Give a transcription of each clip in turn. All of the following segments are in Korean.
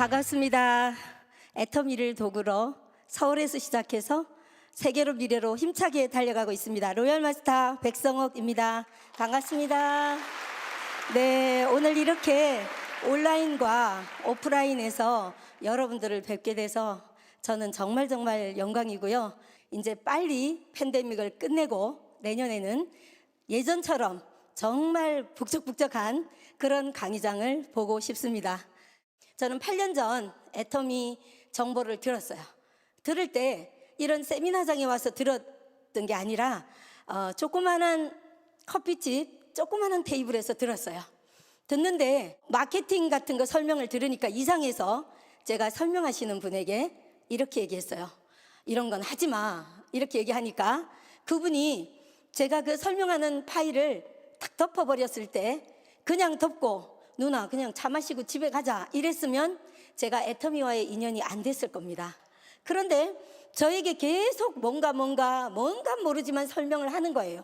반갑습니다. 애터미를 도구로 서울에서 시작해서 세계로 미래로 힘차게 달려가고 있습니다. 로열마스터 백성옥입니다. 반갑습니다. 네, 오늘 이렇게 온라인과 오프라인에서 여러분들을 뵙게 돼서 저는 정말 영광이고요. 이제 빨리 팬데믹을 끝내고 내년에는 예전처럼 정말 북적북적한 그런 강의장을 보고 싶습니다. 저는 8년 전 애터미 정보를 들었어요. 들을 때 이런 세미나장에 와서 들었던 게 아니라 조그마한 커피집, 조그마한 테이블에서 들었어요. 듣는데 마케팅 같은 거 설명을 들으니까 이상해서 제가 설명하시는 분에게 이렇게 얘기했어요. 이런 건 하지 마. 이렇게 얘기하니까 그분이 제가 그 설명하는 파일을 탁 덮어버렸을 때 그냥 덮고 누나 그냥 차 마시고 집에 가자 이랬으면 제가 애터미와의 인연이 안 됐을 겁니다. 그런데 저에게 계속 뭔가 모르지만 설명을 하는 거예요.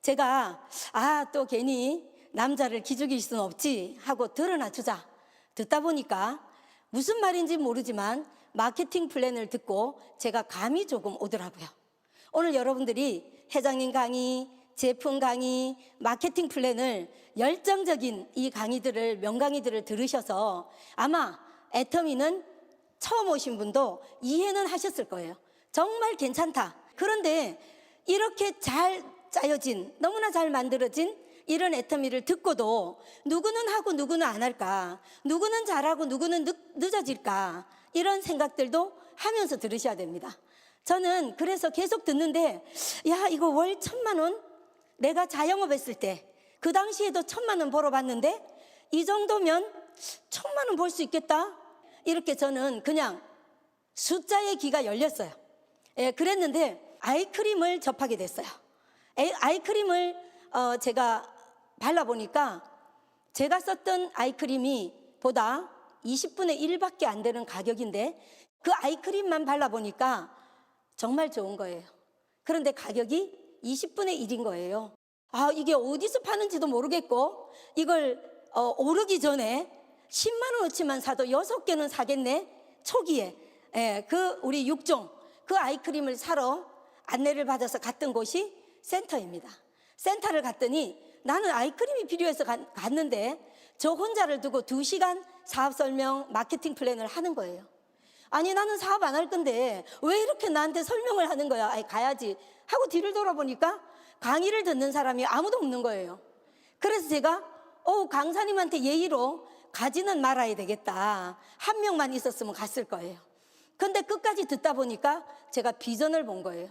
제가 또 괜히 남자를 기죽일 수는 없지 하고 들어놔 주자. 듣다 보니까 무슨 말인지 모르지만 마케팅 플랜을 듣고 제가 감이 조금 오더라고요. 오늘 여러분들이 회장님 강의, 제품 강의, 마케팅 플랜을 열정적인 이 강의들을, 명강의들을 들으셔서 아마 애터미는 처음 오신 분도 이해는 하셨을 거예요. 정말 괜찮다. 그런데 이렇게 잘 짜여진, 너무나 잘 만들어진 이런 애터미를 듣고도 누구는 하고 누구는 안 할까? 누구는 잘하고 누구는 늦어질까? 이런 생각들도 하면서 들으셔야 됩니다. 저는 그래서 계속 듣는데 이거 월 1,000만 원? 내가 자영업 했을 때 그 당시에도 1,000만 원 벌어봤는데 이 정도면 1,000만 원 벌 수 있겠다? 이렇게 저는 그냥 숫자의 귀가 열렸어요. 그랬는데 아이크림을 접하게 됐어요. 아이크림을 제가 발라보니까 제가 썼던 아이크림이 보다 20분의 1밖에 안 되는 가격인데 그 아이크림만 발라보니까 정말 좋은 거예요. 그런데 가격이 20분의 1인 거예요. 이게 어디서 파는지도 모르겠고 이걸 오르기 전에 10만 원어치만 사도 6개는 사겠네. 초기에 우리 6종 그 아이크림을 사러 안내를 받아서 갔던 곳이 센터입니다. 센터를 갔더니 나는 아이크림이 필요해서 갔는데 저 혼자를 두고 2시간 사업 설명, 마케팅 플랜을 하는 거예요. 아니 나는 사업 안 할 건데 왜 이렇게 나한테 설명을 하는 거야? 가야지 하고 뒤를 돌아보니까 강의를 듣는 사람이 아무도 없는 거예요. 그래서 제가 강사님한테 예의로 가지는 말아야 되겠다. 한 명만 있었으면 갔을 거예요. 근데 끝까지 듣다 보니까 제가 비전을 본 거예요.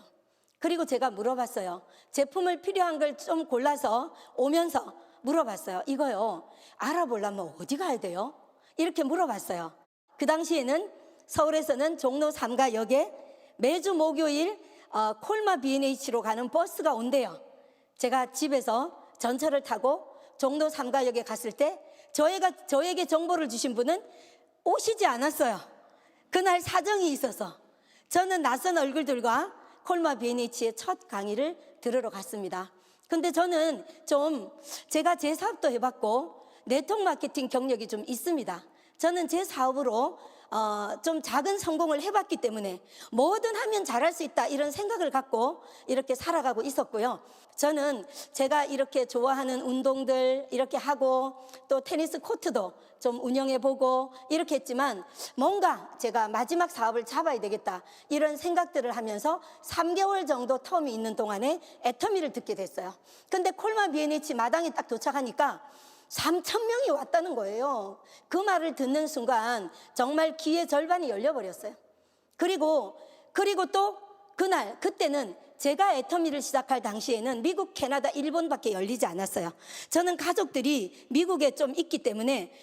그리고 제가 물어봤어요. 제품을 필요한 걸 좀 골라서 오면서 물어봤어요. 이거요 알아보려면 어디 가야 돼요? 이렇게 물어봤어요. 그 당시에는 서울에서는 종로 3가역에 매주 목요일 콜마 B&H로 가는 버스가 온대요. 제가 집에서 전철을 타고 종로 3가역에 갔을 때 저에게 정보를 주신 분은 오시지 않았어요. 그날 사정이 있어서 저는 낯선 얼굴들과 콜마 B&H의 첫 강의를 들으러 갔습니다. 근데 저는 제가 제 사업도 해봤고 네트워크 마케팅 경력이 좀 있습니다. 저는 제 사업으로 좀 작은 성공을 해봤기 때문에 뭐든 하면 잘할 수 있다 이런 생각을 갖고 이렇게 살아가고 있었고요. 저는 제가 이렇게 좋아하는 운동들 이렇게 하고 또 테니스 코트도 좀 운영해보고 이렇게 했지만 뭔가 제가 마지막 사업을 잡아야 되겠다 이런 생각들을 하면서 3개월 정도 텀이 있는 동안에 애터미를 듣게 됐어요. 근데 콜마 B&H 마당에 딱 도착하니까 3,000명이 왔다는 거예요. 그 말을 듣는 순간 정말 귀의 절반이 열려버렸어요. 그리고 또 그때는 제가 애터미를 시작할 당시에는 미국, 캐나다, 일본밖에 열리지 않았어요. 저는 가족들이 미국에 좀 있기 때문에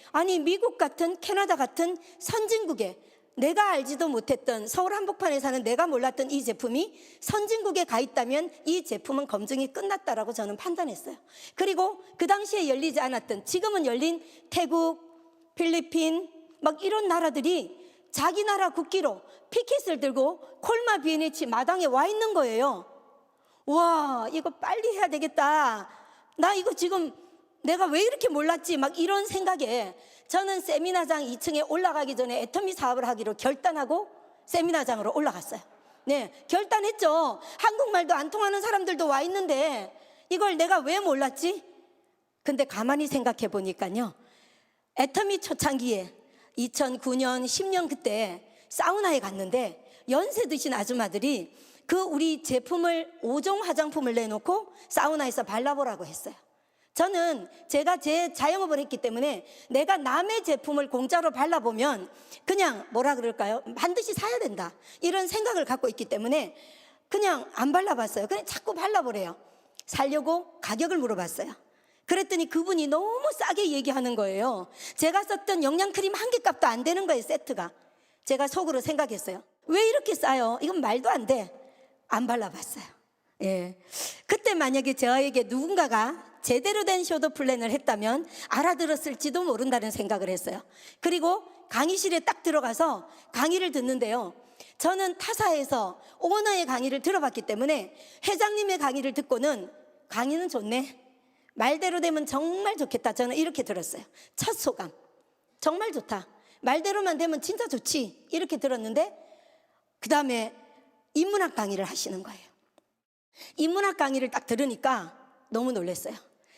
미국 같은 캐나다 같은 선진국에 내가 알지도 못했던 서울 한복판에 사는 내가 몰랐던 이 제품이 선진국에 가 있다면 이 제품은 검증이 끝났다라고 저는 판단했어요. 그리고 그 당시에 열리지 않았던 지금은 열린 태국, 필리핀 막 이런 나라들이 자기 나라 국기로 피켓을 들고 콜마 B&H 마당에 와 있는 거예요. 와 이거 빨리 해야 되겠다. 나 이거 지금 내가 왜 이렇게 몰랐지 막 이런 생각에 저는 세미나장 2층에 올라가기 전에 애터미 사업을 하기로 결단하고 세미나장으로 올라갔어요. 네, 결단했죠. 한국말도 안 통하는 사람들도 와 있는데 이걸 내가 왜 몰랐지? 근데 가만히 생각해 보니까요, 애터미 초창기에 2009년 10년 그때 사우나에 갔는데 연세 드신 아줌마들이 그 우리 제품을 5종 화장품을 내놓고 사우나에서 발라보라고 했어요. 저는 제가 제 자영업을 했기 때문에 내가 남의 제품을 공짜로 발라보면 그냥 뭐라 그럴까요? 반드시 사야 된다, 이런 생각을 갖고 있기 때문에 그냥 안 발라봤어요. 그냥 자꾸 발라보래요. 살려고 가격을 물어봤어요. 그랬더니 그분이 너무 싸게 얘기하는 거예요. 제가 썼던 영양크림 한 개 값도 안 되는 거예요, 세트가. 제가 속으로 생각했어요. 왜 이렇게 싸요? 이건 말도 안 돼. 안 발라봤어요. 예. 그때 만약에 저에게 누군가가 제대로 된 쇼더 플랜을 했다면 알아들었을지도 모른다는 생각을 했어요. 그리고 강의실에 딱 들어가서 강의를 듣는데요, 저는 타사에서 오너의 강의를 들어봤기 때문에 회장님의 강의를 듣고는 강의는 좋네, 말대로 되면 정말 좋겠다, 저는 이렇게 들었어요. 첫 소감, 정말 좋다, 말대로만 되면 진짜 좋지, 이렇게 들었는데 그 다음에 인문학 강의를 하시는 거예요. 인문학 강의를 딱 들으니까 너무 놀랐어요.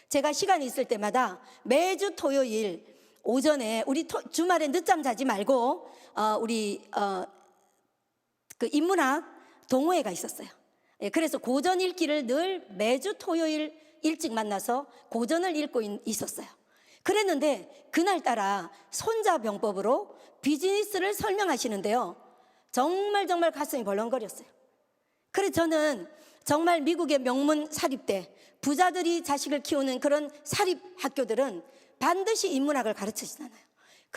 제가 시간이 있을 때마다 매주 토요일 오전에 우리 주말에 늦잠 자지 말고 그 인문학 동호회가 있었어요. 예, 그래서 고전 읽기를 늘 매주 토요일 일찍 만나서 고전을 읽고 있었어요. 그랬는데 그날따라 손자병법으로 비즈니스를 설명하시는데요, 정말 가슴이 벌렁거렸어요. 그래서 저는 정말 미국의 명문 사립대, 부자들이 자식을 키우는 그런 사립 학교들은 반드시 인문학을 가르치시잖아요.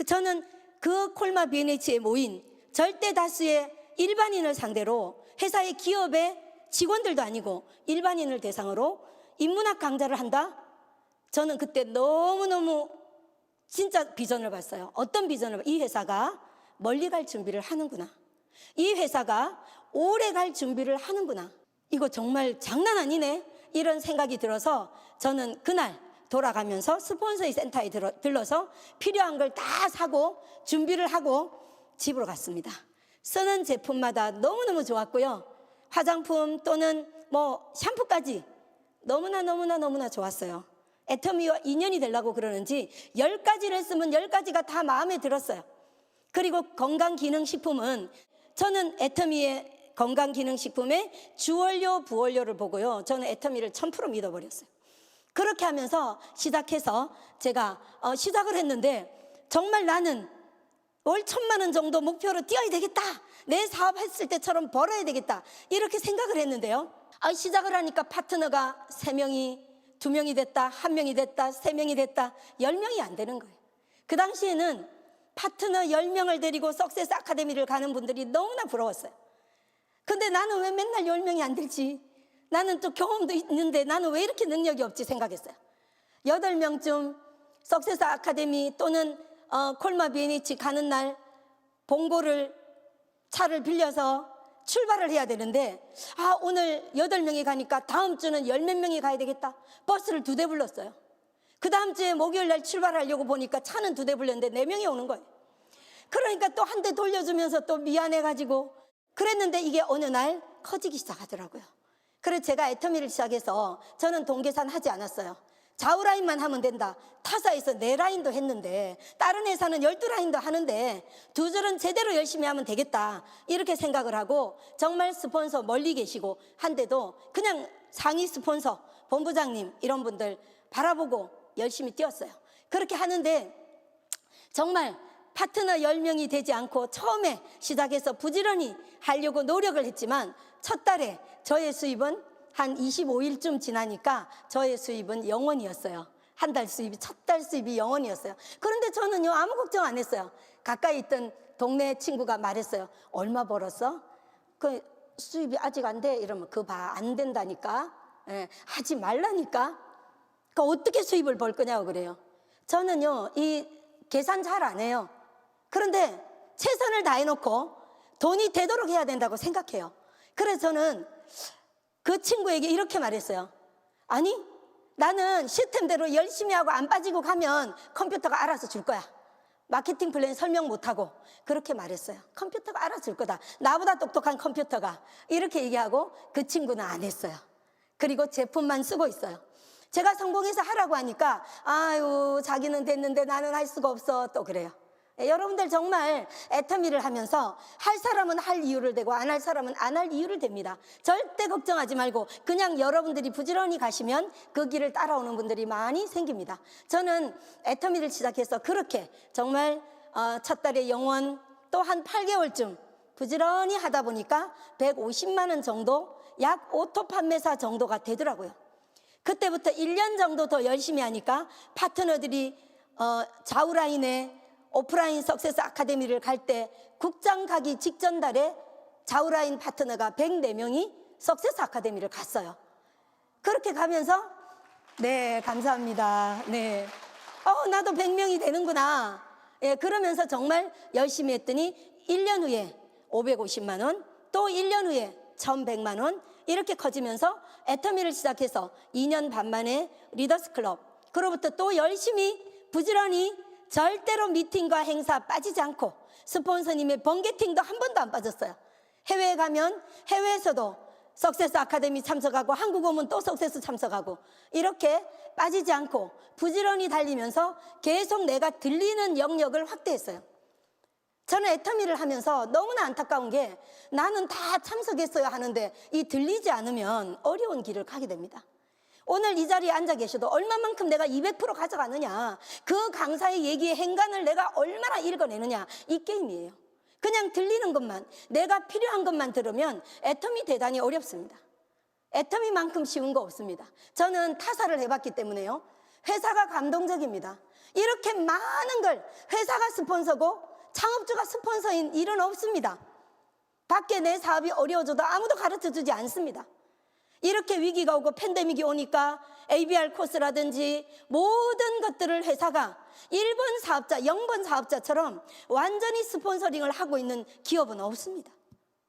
저는 그 콜마 B&H에 모인 절대 다수의 일반인을 상대로, 회사의 기업의 직원들도 아니고 일반인을 대상으로 인문학 강좌를 한다? 저는 그때 너무너무 진짜 비전을 봤어요. 어떤 비전을? 이 회사가 멀리 갈 준비를 하는구나, 이 회사가 오래 갈 준비를 하는구나, 이거 정말 장난 아니네, 이런 생각이 들어서 저는 그날 돌아가면서 스폰서의 센터에 들러서 필요한 걸 다 사고 준비를 하고 집으로 갔습니다. 쓰는 제품마다 너무너무 좋았고요, 화장품 또는 뭐 샴푸까지 너무나 좋았어요. 애터미와 인연이 되려고 그러는지 10가지를 쓰면 10가지가 다 마음에 들었어요. 그리고 건강기능식품은 저는 애터미의 건강기능식품의 주원료 부원료를 보고요, 저는 애터미를 1000% 믿어버렸어요. 그렇게 하면서 시작해서 제가 시작을 했는데 정말 나는 월 1000만 원 정도 목표로 뛰어야 되겠다, 내 사업했을 때처럼 벌어야 되겠다, 이렇게 생각을 했는데요, 시작을 하니까 파트너가 3명이 2명이 됐다, 1명이 됐다, 3명이 됐다, 10명이 안 되는 거예요. 그 당시에는 파트너 10명을 데리고 석세스 아카데미를 가는 분들이 너무나 부러웠어요. 근데 나는 왜 맨날 10명이 안 되지? 나는 또 경험도 있는데 나는 왜 이렇게 능력이 없지 생각했어요. 8명쯤 석세스 아카데미 또는 콜마 B&H 가는 날 봉고를 차를 빌려서 출발을 해야 되는데 오늘 8명이 가니까 다음 주는 10몇 명이 가야 되겠다, 버스를 2대 불렀어요. 그 다음 주에 목요일 날 출발하려고 보니까 차는 2대 불렀는데 4명이 오는 거예요. 그러니까 또 한 대 돌려주면서 또 미안해가지고 그랬는데 이게 어느 날 커지기 시작하더라고요. 그래서 제가 애터미를 시작해서 저는 동계산 하지 않았어요. 좌우라인만 하면 된다. 타사에서 4라인도 했는데 다른 회사는 12라인도 하는데 2줄은 제대로 열심히 하면 되겠다, 이렇게 생각을 하고 정말 스폰서 멀리 계시고 한데도 그냥 상위 스폰서, 본부장님 이런 분들 바라보고 열심히 뛰었어요. 그렇게 하는데 정말 파트너 10명이 되지 않고 처음에 시작해서 부지런히 하려고 노력을 했지만 첫 달에 저의 수입은 한 25일쯤 지나니까 저의 수입은 0원이었어요. 한 달 수입이, 첫 달 수입이 0원이었어요. 그런데 저는요 아무 걱정 안 했어요. 가까이 있던 동네 친구가 말했어요. 얼마 벌었어? 그 수입이 아직 안 돼. 이러면 그거 봐, 안 된다니까. 하지 말라니까. 그러니까 어떻게 수입을 벌 거냐고 그래요. 저는요 이 계산 잘 안 해요. 그런데 최선을 다해놓고 돈이 되도록 해야 된다고 생각해요. 그래서 저는 그 친구에게 이렇게 말했어요. 아니, 나는 시스템대로 열심히 하고 안 빠지고 가면 컴퓨터가 알아서 줄 거야. 마케팅 플랜 설명 못하고 그렇게 말했어요. 컴퓨터가 알아줄 거다. 나보다 똑똑한 컴퓨터가. 이렇게 얘기하고 그 친구는 안 했어요. 그리고 제품만 쓰고 있어요. 제가 성공해서 하라고 하니까 아유 자기는 됐는데 나는 할 수가 없어 또 그래요. 여러분들 정말 애터미를 하면서 할 사람은 할 이유를 대고 안 할 사람은 안 할 이유를 댑니다. 절대 걱정하지 말고 그냥 여러분들이 부지런히 가시면 그 길을 따라오는 분들이 많이 생깁니다. 저는 애터미를 시작해서 그렇게 정말 첫 달에 영원 또 한 8개월쯤 부지런히 하다 보니까 150만 원 정도 약 오토 판매사 정도가 되더라고요. 그때부터 1년 정도 더 열심히 하니까 파트너들이 좌우라인에 오프라인 석세스 아카데미를 갈 때 국장 가기 직전 달에 좌우라인 파트너가 104명이 석세스 아카데미를 갔어요. 그렇게 가면서 네 감사합니다. 네, 나도 100명이 되는구나. 예, 그러면서 정말 열심히 했더니 1년 후에 550만 원, 또 1년 후에 1100만 원 이렇게 커지면서 애터미를 시작해서 2년 반 만에 리더스 클럽, 그로부터 또 열심히 부지런히 절대로 미팅과 행사 빠지지 않고 스폰서님의 번개팅도 한 번도 안 빠졌어요. 해외에 가면 해외에서도 석세스 아카데미 참석하고 한국 오면 또 석세스 참석하고 이렇게 빠지지 않고 부지런히 달리면서 계속 내가 들리는 영역을 확대했어요. 저는 애터미를 하면서 너무나 안타까운 게 나는 다 참석했어야 하는데 이 들리지 않으면 어려운 길을 가게 됩니다. 오늘 이 자리에 앉아 계셔도 얼마만큼 내가 200% 가져가느냐, 그 강사의 얘기의 행간을 내가 얼마나 읽어내느냐, 이 게임이에요. 그냥 들리는 것만, 내가 필요한 것만 들으면 애터미 대단히 어렵습니다. 애터미만큼 쉬운 거 없습니다. 저는 타사를 해봤기 때문에요. 회사가 감동적입니다. 이렇게 많은 걸 회사가 스폰서고 창업주가 스폰서인 일은 없습니다. 밖에 내 사업이 어려워져도 아무도 가르쳐주지 않습니다. 이렇게 위기가 오고 팬데믹이 오니까 ABR 코스라든지 모든 것들을 회사가 1번 사업자, 0번 사업자처럼 완전히 스폰서링을 하고 있는 기업은 없습니다.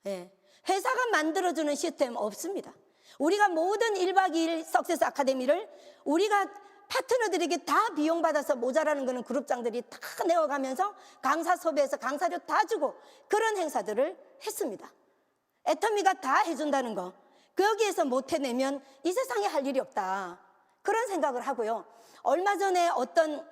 예. 회사가 만들어주는 시스템 없습니다. 우리가 모든 1박 2일 석세스 아카데미를 우리가 파트너들에게 다 비용받아서 모자라는 거는 그룹장들이 다 내어가면서 강사 섭외해서 강사료 다 주고 그런 행사들을 했습니다. 애터미가 다 해준다는 거, 거기에서 못 해내면 이 세상에 할 일이 없다, 그런 생각을 하고요. 얼마 전에 어떤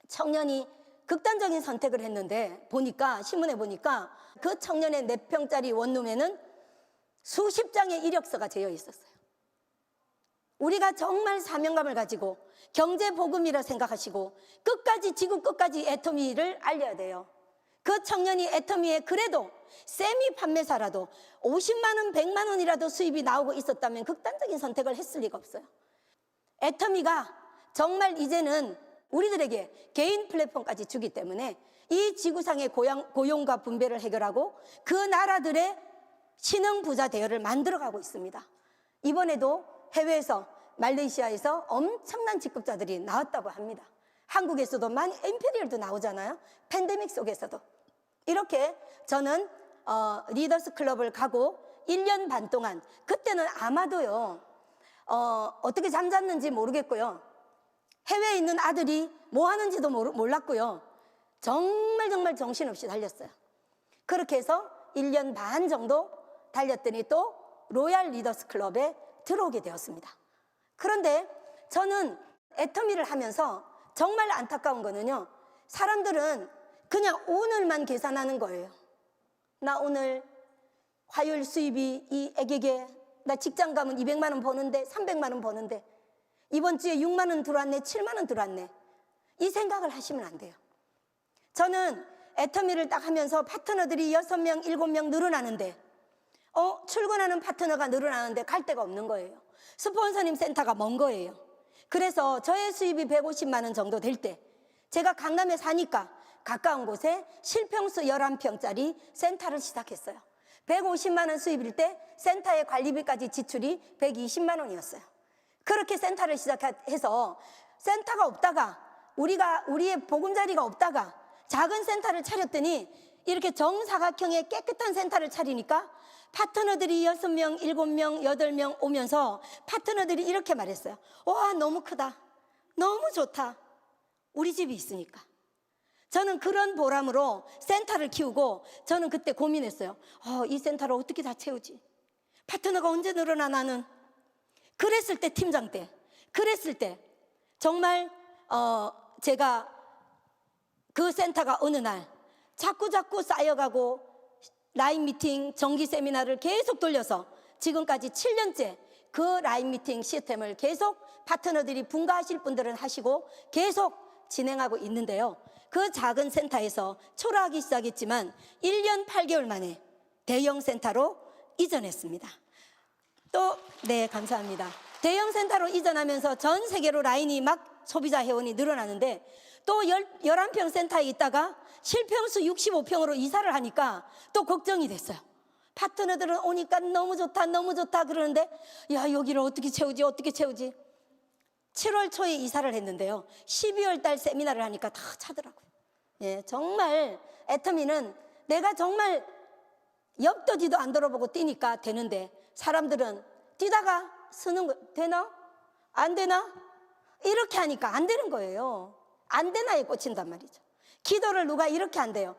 청년이 극단적인 선택을 했는데 보니까, 신문에 보니까 그 청년의 4평짜리 원룸에는 수십 장의 이력서가 재어 있었어요. 우리가 정말 사명감을 가지고 경제복음이라 생각하시고 끝까지, 지구 끝까지 애터미를 알려야 돼요. 그 청년이 애터미에 그래도 세미 판매사라도 50만 원, 100만 원이라도 수입이 나오고 있었다면 극단적인 선택을 했을 리가 없어요. 애터미가 정말 이제는 우리들에게 개인 플랫폼까지 주기 때문에 이 지구상의 고용과 분배를 해결하고 그 나라들의 신흥 부자 대열을 만들어가고 있습니다. 이번에도 해외에서, 말레이시아에서 엄청난 직급자들이 나왔다고 합니다. 한국에서도 많이, 임페리얼도 나오잖아요. 팬데믹 속에서도. 이렇게 저는 리더스 클럽을 가고 1년 반 동안, 그때는 아마도요 어떻게 잠잤는지 모르겠고요, 해외에 있는 아들이 뭐 하는지도 몰랐고요, 정말 정신없이 달렸어요. 그렇게 해서 1년 반 정도 달렸더니 또 로얄 리더스 클럽에 들어오게 되었습니다. 그런데 저는 애터미를 하면서 정말 안타까운 거는요, 사람들은 그냥 오늘만 계산하는 거예요. 나 오늘 화요일 수입이 이 액에게, 나 직장 가면 200만 원 버는데, 300만 원 버는데, 이번 주에 6만 원 들어왔네, 7만 원 들어왔네, 이 생각을 하시면 안 돼요. 저는 애터미를 딱 하면서 파트너들이 6명, 7명 늘어나는데, 출근하는 파트너가 늘어나는데 갈 데가 없는 거예요. 스폰서님 센터가 먼 거예요. 그래서 저의 수입이 150만 원 정도 될 때, 제가 강남에 사니까 가까운 곳에 실평수 11평짜리 센터를 시작했어요. 150만 원 수입일 때 센터의 관리비까지 지출이 120만 원이었어요. 그렇게 센터를 시작해서 센터가 없다가, 우리의 보금자리가 없다가 작은 센터를 차렸더니 이렇게 정사각형의 깨끗한 센터를 차리니까 파트너들이 6명, 7명, 8명 오면서 파트너들이 이렇게 말했어요. 와, 너무 크다, 너무 좋다, 우리 집이 있으니까. 저는 그런 보람으로 센터를 키우고 저는 그때 고민했어요. 이 센터를 어떻게 다 채우지? 파트너가 언제 늘어나 나는? 그랬을 때 팀장 때 그랬을 때 정말 제가 그 센터가 어느 날 자꾸 쌓여가고 라인 미팅, 정기 세미나를 계속 돌려서 지금까지 7년째 그 라인 미팅 시스템을 계속 파트너들이 분가하실 분들은 하시고 계속 진행하고 있는데요. 그 작은 센터에서 초라하기 시작했지만 1년 8개월 만에 대형 센터로 이전했습니다. 네, 감사합니다. 대형 센터로 이전하면서 전 세계로 라인이 막 소비자 회원이 늘어나는데 또 11평 센터에 있다가 실평수 65평으로 이사를 하니까 또 걱정이 됐어요. 파트너들은 오니까 너무 좋다 그러는데 야, 여기를 어떻게 채우지 7월 초에 이사를 했는데요. 12월 달 세미나를 하니까 다 차더라고요. 예, 정말 애터미는 내가 정말 옆도 뒤도 안 돌아보고 뛰니까 되는데 사람들은 뛰다가 쓰는 거 되나? 안 되나? 이렇게 하니까 안 되는 거예요. 안 되나에 꽂힌단 말이죠. 기도를 누가 이렇게 한대요.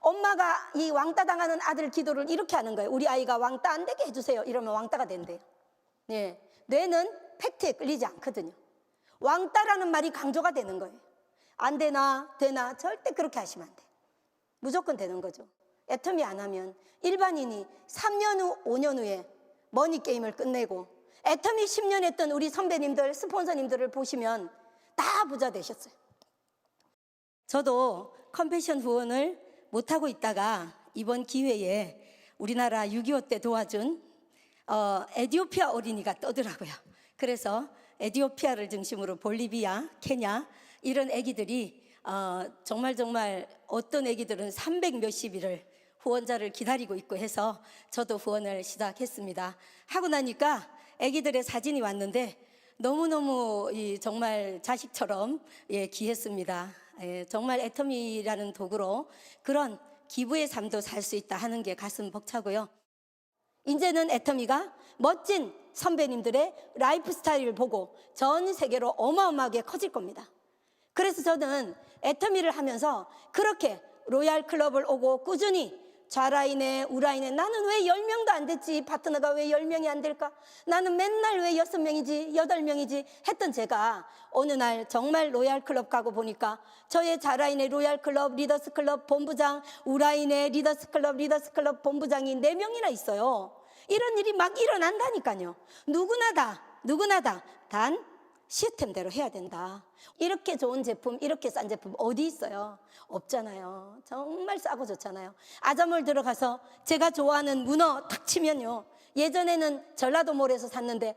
엄마가 이 왕따 당하는 아들 기도를 이렇게 하는 거예요. 우리 아이가 왕따 안 되게 해주세요. 이러면 왕따가 된대요. 예, 뇌는 팩트에 끌리지 않거든요. 왕따라는 말이 강조가 되는 거예요. 안 되나 절대 그렇게 하시면 안 돼요. 무조건 되는 거죠. 애터미 안 하면 일반인이 3년 후 5년 후에 머니게임을 끝내고 애터미 10년 했던 우리 선배님들 스폰서님들을 보시면 다 부자 되셨어요. 저도 컴패션 후원을 못하고 있다가 이번 기회에 우리나라 6.25 때 도와준 에티오피아 어린이가 떠더라고요. 그래서 에티오피아를 중심으로 볼리비아, 케냐 이런 애기들이 정말 어떤 애기들은 300 몇십 일을 후원자를 기다리고 있고 해서 저도 후원을 시작했습니다. 하고 나니까 애기들의 사진이 왔는데 너무너무 정말 자식처럼 귀했습니다. 정말 애터미라는 도구로 그런 기부의 삶도 살 수 있다 하는 게 가슴 벅차고요. 이제는 애터미가 멋진 선배님들의 라이프 스타일을 보고 전 세계로 어마어마하게 커질 겁니다. 그래서 저는 애터미를 하면서 그렇게 로얄 클럽을 오고 꾸준히 좌라인에 우라인에 나는 왜 10명도 안 됐지? 파트너가 왜 10명이 안 될까? 나는 맨날 왜 6명이지 8명이지? 했던 제가 어느 날 정말 로얄 클럽 가고 보니까 저의 좌라인의 로얄 클럽, 리더스 클럽 본부장, 우라인의 리더스 클럽 본부장이 4명이나 있어요. 이런 일이 막 일어난다니까요. 누구나 다 단 시스템대로 해야 된다. 이렇게 좋은 제품, 이렇게 싼 제품 어디 있어요? 없잖아요. 정말 싸고 좋잖아요. 아자몰 들어가서 제가 좋아하는 문어 탁 치면요. 예전에는 전라도몰에서 샀는데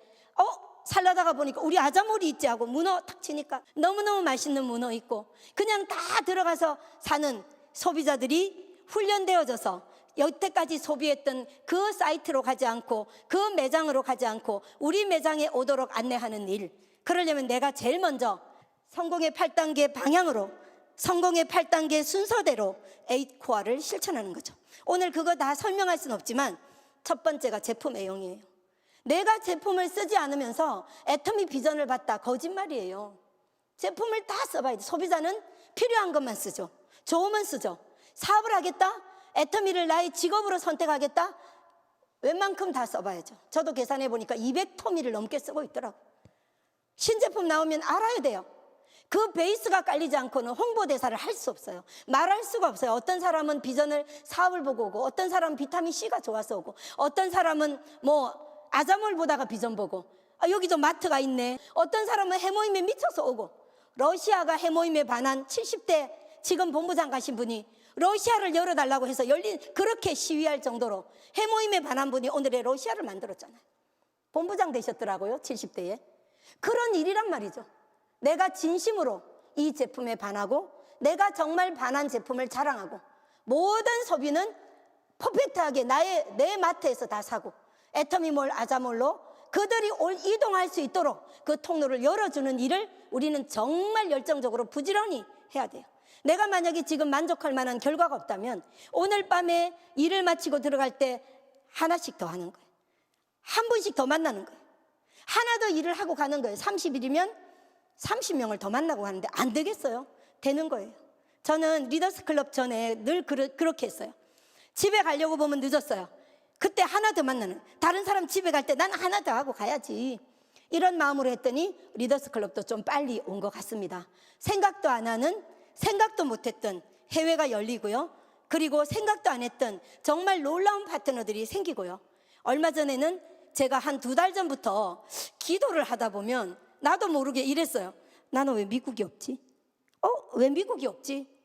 살려다가 보니까 우리 아자몰이 있지 하고 문어 탁 치니까 너무너무 맛있는 문어 있고 그냥 다 들어가서 사는 소비자들이 훈련되어져서 여태까지 소비했던 그 사이트로 가지 않고 그 매장으로 가지 않고 우리 매장에 오도록 안내하는 일, 그러려면 내가 제일 먼저 성공의 8단계 방향으로 성공의 8단계 순서대로 8코어를 실천하는 거죠. 오늘 그거 다 설명할 수는 없지만 첫 번째가 제품 애용이에요. 내가 제품을 쓰지 않으면서 애터미 비전을 봤다, 거짓말이에요. 제품을 다 써봐야 돼. 소비자는 필요한 것만 쓰죠. 좋으면 쓰죠. 사업을 하겠다? 애터미를 나의 직업으로 선택하겠다? 웬만큼 다 써봐야죠. 저도 계산해 보니까 200토미를 넘게 쓰고 있더라고요. 신제품 나오면 알아야 돼요. 그 베이스가 깔리지 않고는 홍보대사를 할 수 없어요. 말할 수가 없어요. 어떤 사람은 비전을 사업을 보고 오고, 어떤 사람은 비타민C가 좋아서 오고, 어떤 사람은 아자몰 보다가 비전 보고, 여기도 마트가 있네. 어떤 사람은 해모임에 미쳐서 오고, 러시아가 해모임에 반한 70대 지금 본부장 가신 분이 러시아를 열어달라고 해서 그렇게 시위할 정도로 해모임에 반한 분이 오늘의 러시아를 만들었잖아요. 본부장 되셨더라고요, 70대에. 그런 일이란 말이죠. 내가 진심으로 이 제품에 반하고 내가 정말 반한 제품을 자랑하고 모든 소비는 퍼펙트하게 내 마트에서 다 사고 애터미몰, 아자몰로 그들이 이동할 수 있도록 그 통로를 열어주는 일을 우리는 정말 열정적으로 부지런히 해야 돼요. 내가 만약에 지금 만족할 만한 결과가 없다면 오늘 밤에 일을 마치고 들어갈 때 하나씩 더 하는 거예요. 한 분씩 더 만나는 거예요. 하나 더 일을 하고 가는 거예요. 30일이면 30명을 더 만나고 가는데 안 되겠어요? 되는 거예요. 저는 리더스 클럽 전에 늘 그렇게 했어요. 집에 가려고 보면 늦었어요. 그때 하나 더 만나는, 다른 사람 집에 갈 때 난 하나 더 하고 가야지, 이런 마음으로 했더니 리더스 클럽도 좀 빨리 온 것 같습니다. 생각도 안 하는, 생각도 못했던 해외가 열리고요. 그리고 생각도 안 했던 정말 놀라운 파트너들이 생기고요. 얼마 전에는 제가 한 2달 전부터 기도를 하다 보면 나도 모르게 이랬어요. 나는 왜 미국이 없지? 왜 미국이 없지?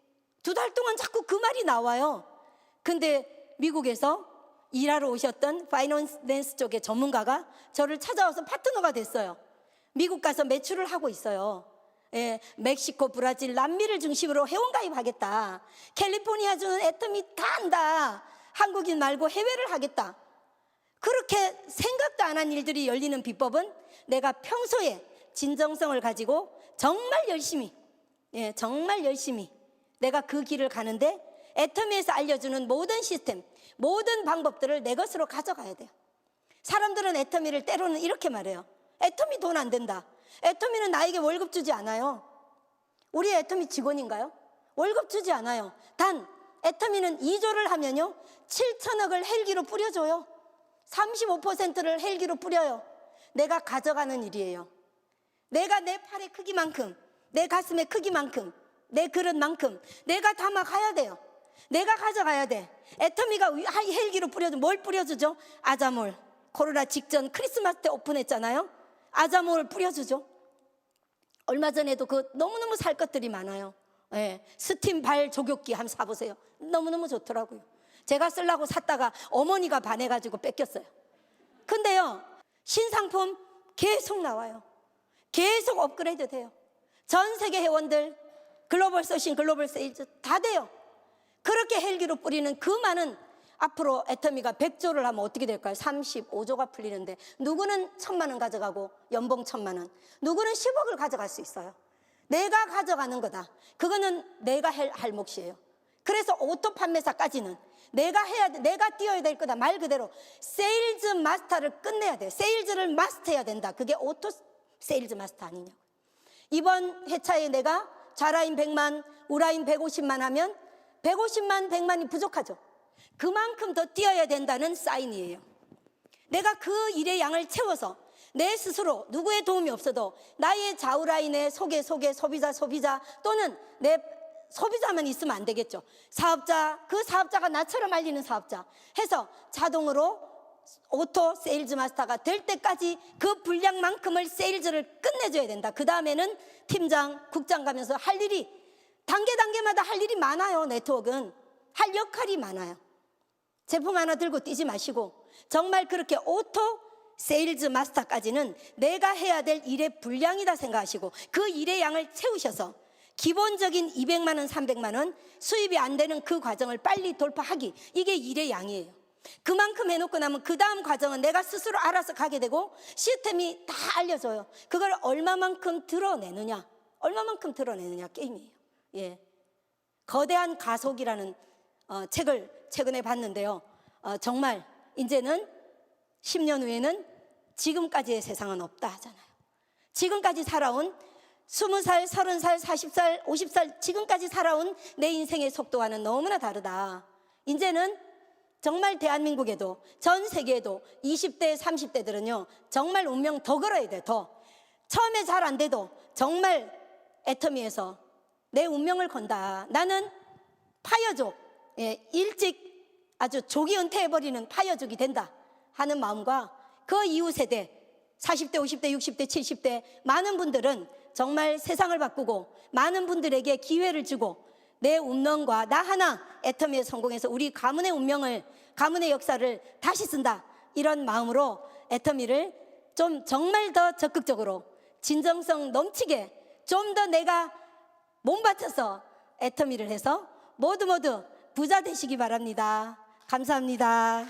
2달 동안 자꾸 그 말이 나와요. 근데 미국에서 일하러 오셨던 파이낸스 쪽의 전문가가 저를 찾아와서 파트너가 됐어요. 미국 가서 매출을 하고 있어요. 예, 멕시코, 브라질, 남미를 중심으로 회원가입하겠다. 캘리포니아주는 애터미 다 한다. 한국인 말고 해외를 하겠다. 그렇게 생각도 안 한 일들이 열리는 비법은 내가 평소에 진정성을 가지고 정말 열심히, 정말 열심히 내가 그 길을 가는데 애터미에서 알려주는 모든 시스템, 모든 방법들을 내 것으로 가져가야 돼요. 사람들은 애터미를 때로는 이렇게 말해요. 애터미 돈 안 된다. 애터미는 나에게 월급 주지 않아요. 우리 애터미 직원인가요? 월급 주지 않아요. 단 애터미는 2조를 하면요 7천억을 헬기로 뿌려줘요. 35%를 헬기로 뿌려요. 내가 가져가는 일이에요. 내가 내 팔의 크기만큼, 내 가슴의 크기만큼, 내 그릇만큼 내가 담아가야 돼요. 내가 가져가야 돼. 애터미가 헬기로 뿌려줘. 뭘 뿌려주죠? 아자몰. 코로나 직전 크리스마스 때 오픈했잖아요. 아자몰을 뿌려주죠. 얼마 전에도 너무너무 살 것들이 많아요. 스팀 발 조격기 한번 사보세요. 너무너무 좋더라고요. 제가 쓰려고 샀다가 어머니가 반해가지고 뺏겼어요. 근데요, 신상품 계속 나와요. 계속 업그레이드 돼요. 전 세계 회원들, 글로벌 소싱, 글로벌 세일즈 다 돼요. 그렇게 헬기로 뿌리는 그 많은, 앞으로 애터미가 100조를 하면 어떻게 될까요? 35조가 풀리는데 누구는 1,000만 원 가져가고 연봉 1,000만 원, 누구는 10억을 가져갈 수 있어요. 내가 가져가는 거다. 그거는 내가 할 몫이에요. 그래서 오토 판매사까지는 내가 해야 돼, 내가 뛰어야 될 거다. 말 그대로 세일즈 마스터를 끝내야 돼. 세일즈를 마스터해야 된다. 그게 오토 세일즈 마스터 아니냐고. 이번 회차에 내가 좌라인 100만, 우라인 150만 하면 150만, 100만이 부족하죠. 그만큼 더 뛰어야 된다는 사인이에요. 내가 그 일의 양을 채워서 내 스스로 누구의 도움이 없어도 나의 좌우라인의 속에 소비자 또는 내 소비자만 있으면 안 되겠죠. 사업자, 그 사업자가 나처럼 알리는 사업자 해서 자동으로 오토 세일즈 마스터가 될 때까지 그 분량만큼을 세일즈를 끝내줘야 된다. 그 다음에는 팀장, 국장 가면서 할 일이 단계마다 할 일이 많아요. 네트워크는 할 역할이 많아요. 제품 하나 들고 뛰지 마시고 정말 그렇게 오토 세일즈 마스터까지는 내가 해야 될 일의 분량이다 생각하시고 그 일의 양을 채우셔서 기본적인 200만 원, 300만 원 수입이 안 되는 그 과정을 빨리 돌파하기, 이게 일의 양이에요. 그만큼 해놓고 나면 그 다음 과정은 내가 스스로 알아서 가게 되고 시스템이 다 알려줘요. 그걸 얼마만큼 드러내느냐, 게임이에요. 예, 거대한 가속이라는 책을 최근에 봤는데요. 정말 이제는 10년 후에는 지금까지의 세상은 없다 하잖아요. 지금까지 살아온 20살, 30살, 40살, 50살 지금까지 살아온 내 인생의 속도와는 너무나 다르다. 이제는 정말 대한민국에도 전 세계에도 20대, 30대들은요 정말 운명 더 걸어야 돼. 더 처음에 잘 안 돼도 정말 애터미에서 내 운명을 건다. 나는 파이어족, 일찍 아주 조기 은퇴해버리는 파이어족이 된다 하는 마음과 그 이후 세대 40대, 50대, 60대, 70대 많은 분들은 정말 세상을 바꾸고 많은 분들에게 기회를 주고 내 운명과 나 하나 애터미에 성공해서 우리 가문의 운명을, 가문의 역사를 다시 쓴다, 이런 마음으로 애터미를 좀 정말 더 적극적으로 진정성 넘치게 좀 더 내가 몸바쳐서 애터미를 해서 모두 부자 되시기 바랍니다. 감사합니다.